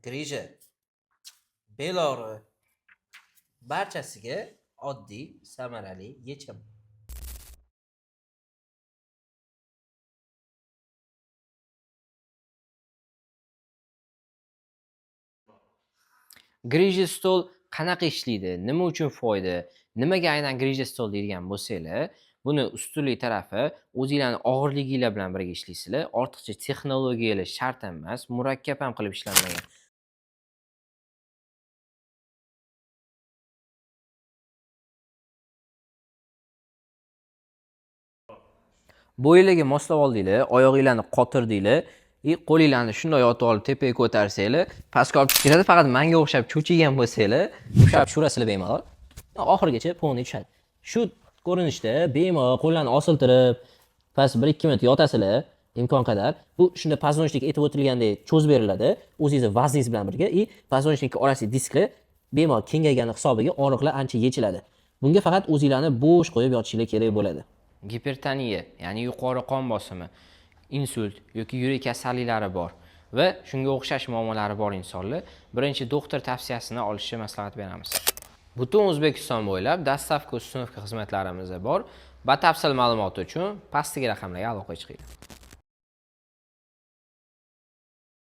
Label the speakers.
Speaker 1: Grija, bel og'rig'i barchasiga oddiy, samarali yechim.
Speaker 2: Grija stol qanaqa ishlaydi? Nima uchun foyda? Nimaga aynan grija stol deydigan bo'lsanglar, buni ustunlik tarafi o'zinglarning og'irliginglar bilan birga ishlaysizlar. Ortiqcha texnologiyalar shart emas, murakkab ham qilib ishlanmagan. Bo'yinglarga moslab oldinglar, oyog'inglarni qotirdinglar, qo'linglarni shunday yotib olib tepaga ko'tarsanglar, pastga olib tushib ketadi. Faqat menga o'xshab cho'chigan bo'lsanglar, ushlab tushirasizlar bemalol. Oxirigacha poni tushadi. Shu ko'rinishda bemalol qo'llarni osiltirib, past 1-2 minut yotasizlar, imkon qadar. Bu shunda poзвоночник aytib o'tilgandek cho'z beriladi. O'zingiz vazningiz bilan birga poзвоночник orasidagi disklar bemalol kengaygani hisobiga og'riqlar ancha yechiladi. Bunga faqat o'zinglarni bo'sh qo'yib yotishinglar kerak bo'ladi. Gipertoniya, ya'ni yuqori qon bosimi, insult yoki yurak kasalliklari bor va shunga o'xshash muammolari bor insonlar birinchi doktor tavsiyasini olishni maslahat beramiz. Butun O'zbekiston bo'ylab dastavka ustunovka xizmatlarimiz bor. Batafsil ma'lumot uchun pastdagi raqamlarga aloqaga chiqing.